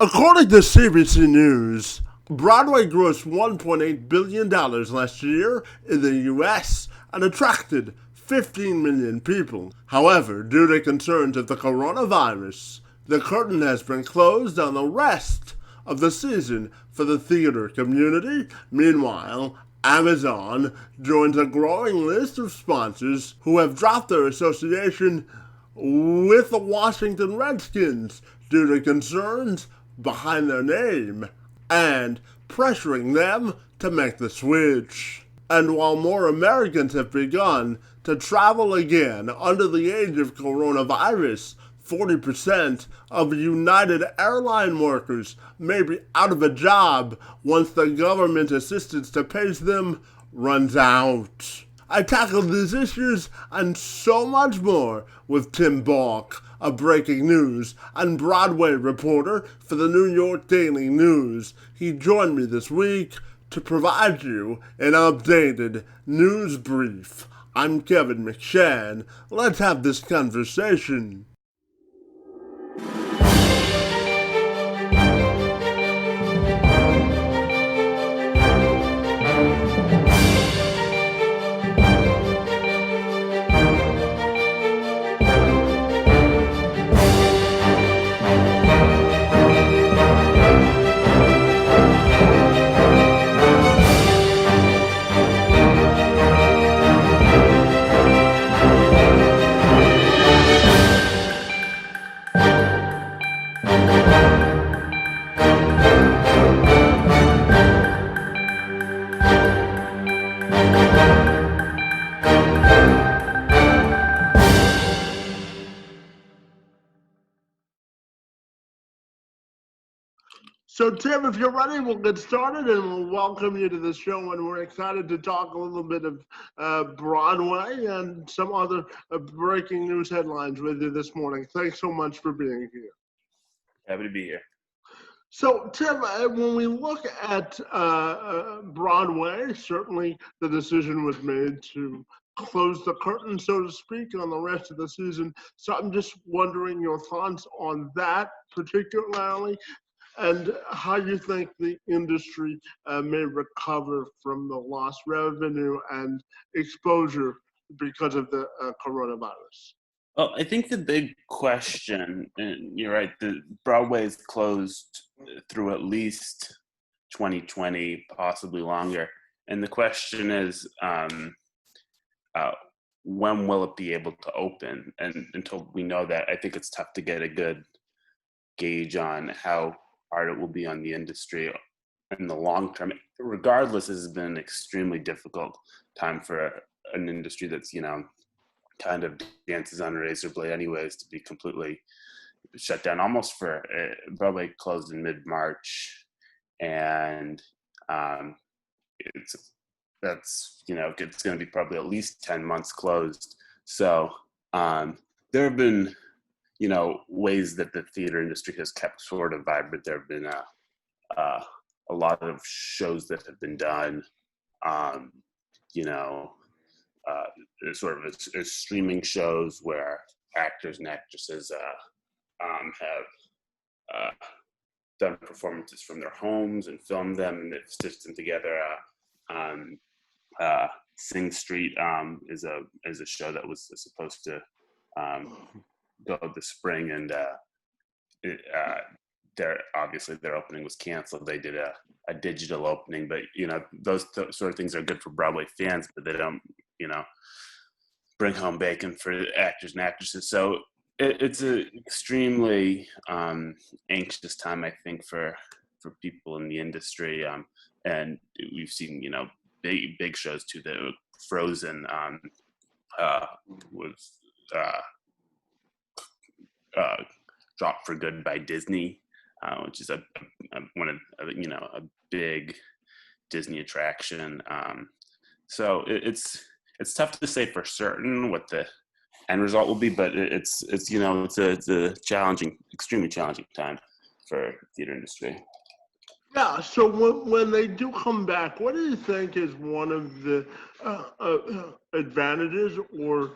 According to CBC News, Broadway grossed $1.8 billion last year in the U.S. and attracted 15 million people. However, due to concerns of the coronavirus, the curtain has been closed on the rest of the season for the theater community. Meanwhile, Amazon joins a growing list of sponsors who have dropped their association with the Washington Redskins due to concerns behind their name and pressuring them to make the switch. And while more Americans have begun to travel again under the age of coronavirus, 40% of United Airline workers may be out of a job once the government assistance to pay them runs out. I tackled these issues and so much more with Tim Balk, a breaking news and Broadway reporter for the New York Daily News. He joined me this week to provide you an updated news brief. I'm Kevin McShann. Let's have this conversation. So, Tim, if you're ready, we'll get started and we'll welcome you to the show. And we're excited to talk a little bit of Broadway and some other breaking news headlines with you this morning. Thanks so much for being here. Happy to be here. So, Tim, when we look at Broadway, certainly the decision was made to close the curtain, so to speak, on the rest of the season. So I'm just wondering your thoughts on that particularly, and how you think the industry may recover from the lost revenue and exposure because of the coronavirus. Well, I think the big question, and you're right, the Broadway is closed through at least 2020, possibly longer. And the question is, when will it be able to open? And until we know that, I think it's tough to get a good gauge on how hard it will be on the industry in the long term. Regardless, this has been an extremely difficult time for an industry that's, kind of dances on a razor blade anyways, to be completely shut down almost for Broadway closed in mid-March, and it's going to be probably at least 10 months closed. So there have been ways that the theater industry has kept sort of vibrant. There have been a lot of shows that have been done, sort of as streaming shows where actors and actresses have done performances from their homes and filmed them, and they've stitched them together. Sing Street is a show that was supposed to go this spring, and their opening was canceled. They did a digital opening, but those sort of things are good for Broadway fans, but they don't bring home bacon for actors and actresses. So it's an extremely anxious time, I think, for people in the industry, and we've seen big shows too. The Frozen was dropped for good by Disney, which is a big Disney attraction. So it's tough to say for certain what the end result will be, but it's a challenging, extremely challenging time for the theater industry. Yeah, so when they do come back, what do you think is one of the advantages or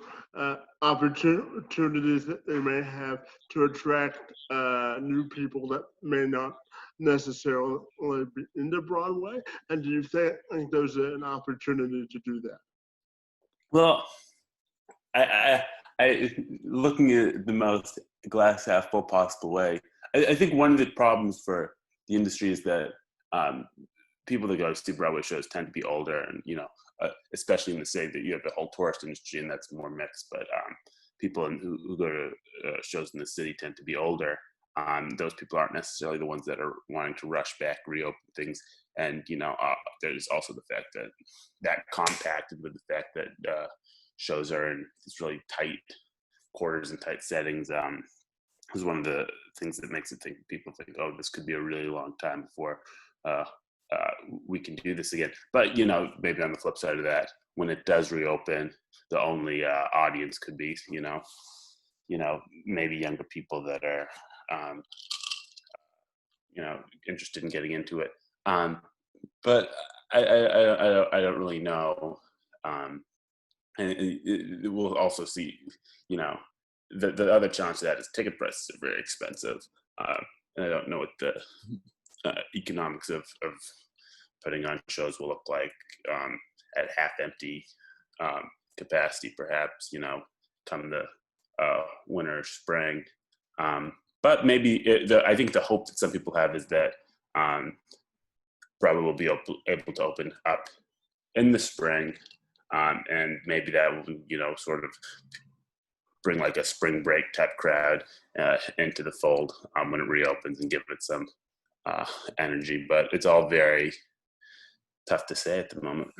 opportunities that they may have to attract new people that may not necessarily be into Broadway? And do you think there's an opportunity to do that? Well, I looking at the most glass half full possible way. I think one of the problems for the industry is that um, people that go to see Broadway shows tend to be older, and especially in the city, that you have the whole tourist industry, and that's more mixed. But people who go to shows in the city tend to be older. Those people aren't necessarily the ones that are wanting to rush back, reopen things, and there's also the fact that compacted with the fact that shows are in these really tight quarters and tight settings is one of the things that makes it think people think, oh, this could be a really long time before uh, we can do this again. But maybe on the flip side of that, when it does reopen, the only audience could be maybe younger people that are interested in getting into it. But I don't really know. And we'll also see, the other challenge to that is ticket prices are very expensive. And I don't know what the economics of putting on shows will look like at half empty capacity, perhaps, come the winter, spring. But maybe I think the hope that some people have is that Broadway will be able to open up in the spring. And maybe that will, sort of bring like a spring break type crowd into the fold when it reopens and give it some energy. But it's all very tough to say at the moment.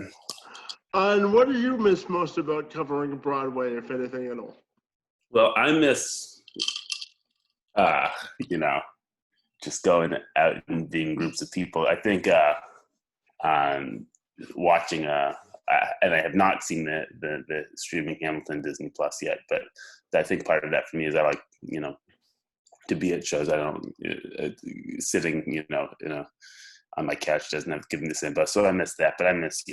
And what do you miss most about covering Broadway, if anything at all? Well, I miss, uh, you know, just going out and being groups of people. I think watching and I have not seen the streaming Hamilton Disney Plus yet, but I think part of that for me is I like to be at shows. I don't sitting on my couch doesn't have to give me the same buzz, so I miss that. But I miss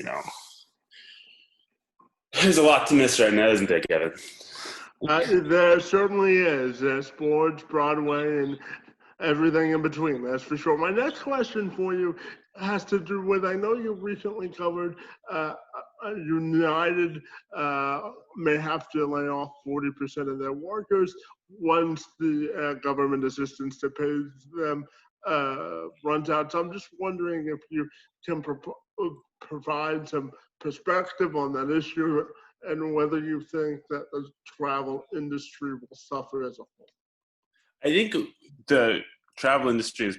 there's a lot to miss right now, isn't there, Kevin? There certainly is. Sports, Broadway, and everything in between, that's for sure. My next question for you has to do with, I know you recently covered United may have to lay off 40% of their workers once the government assistance to pay them runs out. So I'm just wondering if you can provide some perspective on that issue and whether you think that the travel industry will suffer as a whole. I think the travel industry has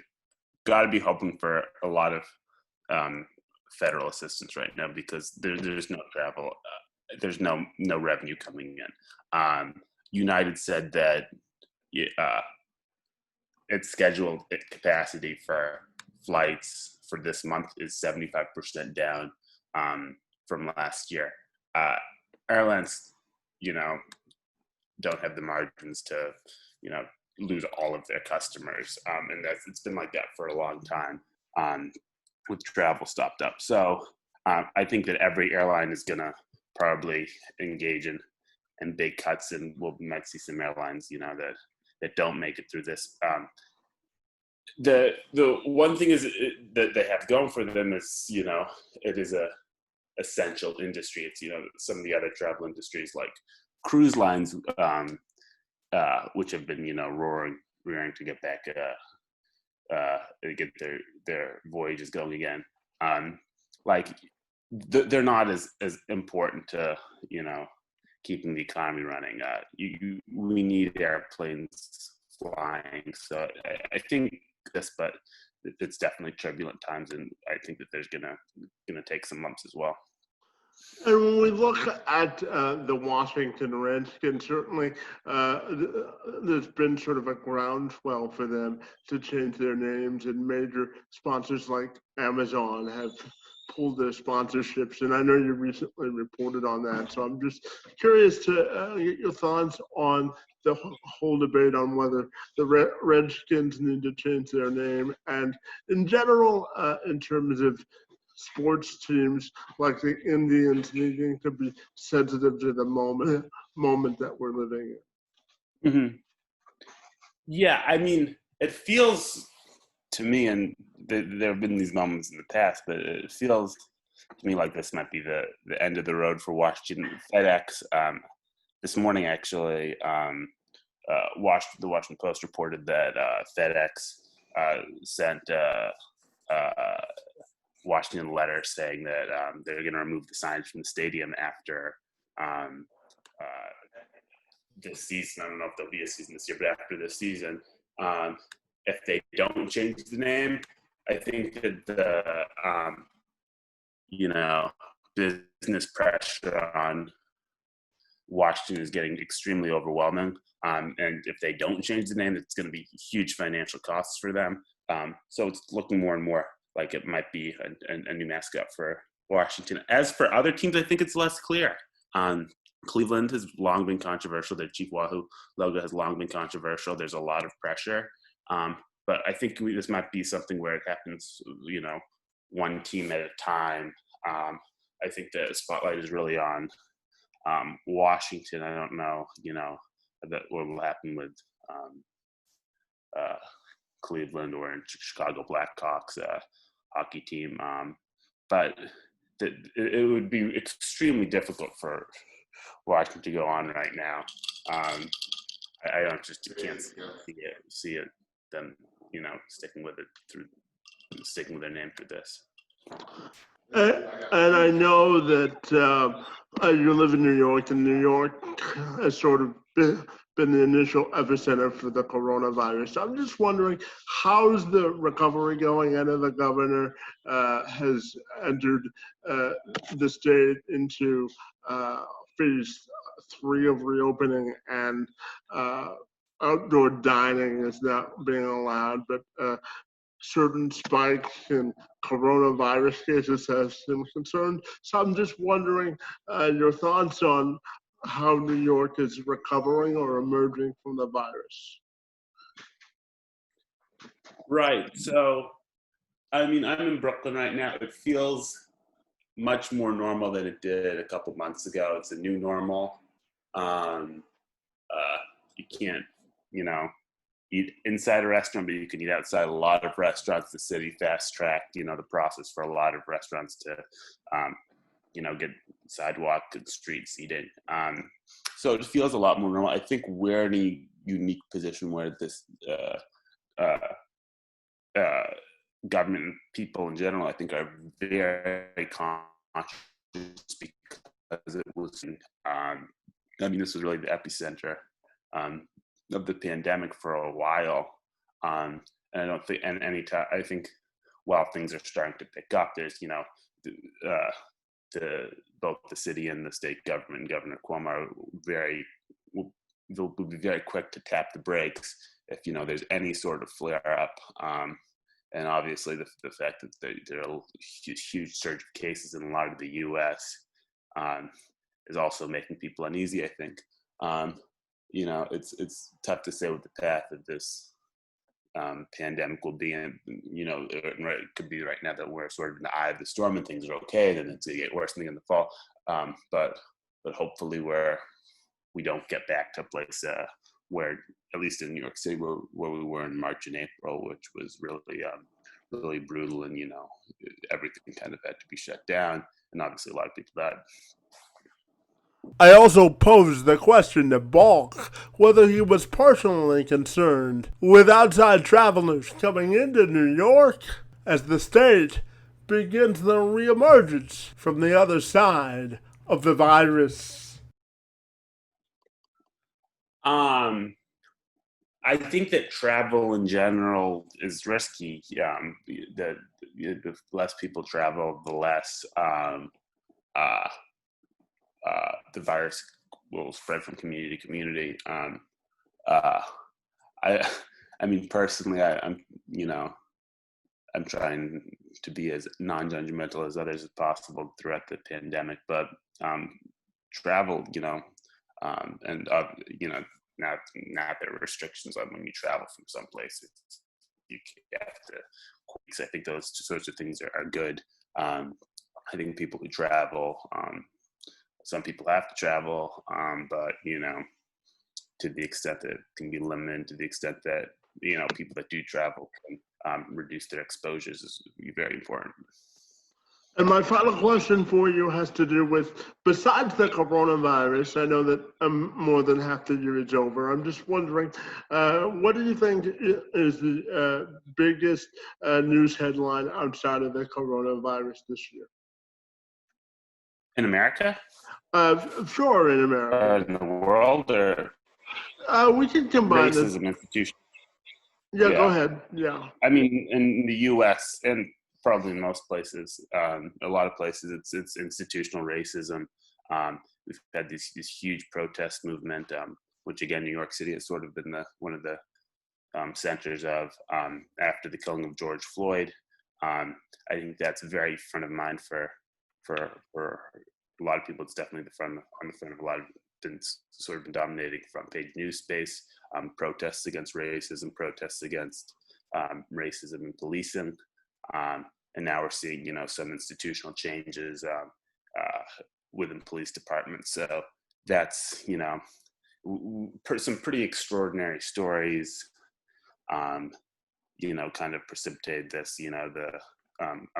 got to be hoping for a lot of federal assistance right now because there's no travel, there's no revenue coming in. United said that its scheduled capacity for flights for this month is 75% down from last year. Airlines, don't have the margins to, lose all of their customers, and it's been like that for a long time with travel stopped up. So I think that every airline is going to probably engage in big cuts, and we might see some airlines, that don't make it through this. The one thing is that they have going for them is, it is a essential industry. It's, some of the other travel industries like cruise lines, which have been, rearing to get back, get their voyages going again. They're not as important to, keeping the economy running. We need airplanes flying. So I think this, but it's definitely turbulent times, and I think that there's gonna take some lumps as well. And when we look at the Washington Redskins, certainly there's been sort of a groundswell for them to change their names, and major sponsors like Amazon have pulled their sponsorships, and I know you recently reported on that. So I'm just curious to get your thoughts on the whole debate on whether the Redskins need to change their name, and in general, in terms of sports teams like the Indians needing to be sensitive to the moment that we're living in. Mm-hmm. Yeah, I mean, it feels to me, and there have been these moments in the past, but it feels to me like this might be the end of the road for Washington. FedEx this morning actually, the Washington Post reported that FedEx sent Washington a letter saying that they're going to remove the signs from the stadium after this season. I don't know if there'll be a season this year, but after this season, if they don't change the name, I think that the business pressure on Washington is getting extremely overwhelming. And if they don't change the name, it's going to be huge financial costs for them. So it's looking more and more like it might be a new mascot for Washington. As for other teams, I think it's less clear. Cleveland has long been controversial. Their Chief Wahoo logo has long been controversial. There's a lot of pressure. But I think this might be something where it happens, one team at a time. I think the spotlight is really on Washington. I don't know, what will happen with Cleveland or in Chicago Blackhawks hockey team. But it would be extremely difficult for Washington to go on right now. I don't just can't see it them sticking with their name through this. And I know that you live in New York, and New York has sort of been the initial epicenter for the coronavirus. So I'm just wondering, how's the recovery going? I know the governor has entered the state into phase 3 of reopening, and outdoor dining is not being allowed, but certain spikes in coronavirus cases has some concern. So I'm just wondering your thoughts on how New York is recovering or emerging from the virus. Right. So, I mean, I'm in Brooklyn right now. It feels much more normal than it did a couple months ago. It's a new normal. You can't, eat inside a restaurant, but you can eat outside a lot of restaurants. The city fast-tracked, the process for a lot of restaurants to, get sidewalk and street seating. So it feels a lot more normal. I think we're in a unique position where this government and people in general, I think, are very conscious because it was, this was really the epicenter of the pandemic for a while. And I don't think, and I think while things are starting to pick up, there's, both the city and the state government and Governor Cuomo they'll be very quick to tap the brakes if, there's any sort of flare up. And obviously the fact that there are a huge surge of cases in a lot of the U.S. Is also making people uneasy, I think. It's tough to say what the path of this pandemic will be. And, it could be right now that we're sort of in the eye of the storm and things are okay, then it's going to get worse in the fall. But hopefully we don't get back to a place where, at least in New York City, where we were in March and April, which was really brutal, and everything kind of had to be shut down, and obviously a lot of people died. I also posed the question to Balk whether he was personally concerned with outside travelers coming into New York as the state begins the reemergence from the other side of the virus. I think that travel in general is risky. The less people travel, the less the virus will spread from community to community. I mean, personally, I'm trying to be as non-judgmental as others as possible throughout the pandemic. But travel, and now there are restrictions on when you travel from some places. You have to. I think those sorts of things are good. I think people who travel, some people have to travel, but to the extent that it can be limited, to the extent that people that do travel can reduce their exposures is very important. And my final question for you has to do with, besides the coronavirus, I know that more than half the year is over. I'm just wondering, what do you think is the biggest news headline outside of the coronavirus this year? In America? Sure, in America. In the world, or we can combine it. racism institution? Yeah, go Yeah. ahead. Yeah. I mean, in the U.S. and probably in most places, a lot of places, it's institutional racism. We've had this huge protest movement, which again, New York City has sort of been one of the centers of after the killing of George Floyd. I think that's very front of mind for a lot of people. It's definitely on the front of a lot of sort of been dominating front page news space. Protests against racism, protests against racism in policing, and now we're seeing some institutional changes within police departments. So that's some pretty extraordinary stories. Kind of precipitated this. The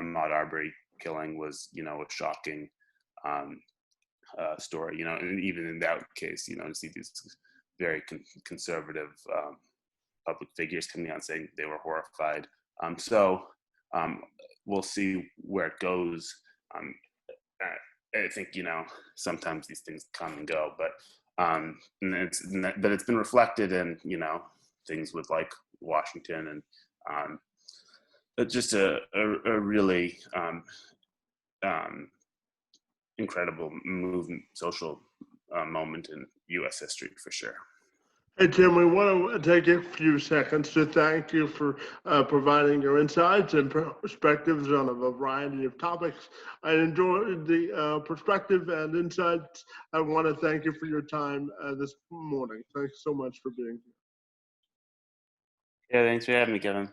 Ahmaud Arbery killing was a shocking story. And even in that case, you see these very conservative public figures coming out saying they were horrified. So we'll see where it goes. I think sometimes these things come and go, but it's been reflected in things with like Washington and just a really incredible movement, social moment in U.S. history for sure. Hey, Tim, we want to take a few seconds to thank you for providing your insights and perspectives on a variety of topics. I enjoyed the perspective and insights. I want to thank you for your time this morning. Thanks so much for being here. Yeah, thanks for having me, Kevin.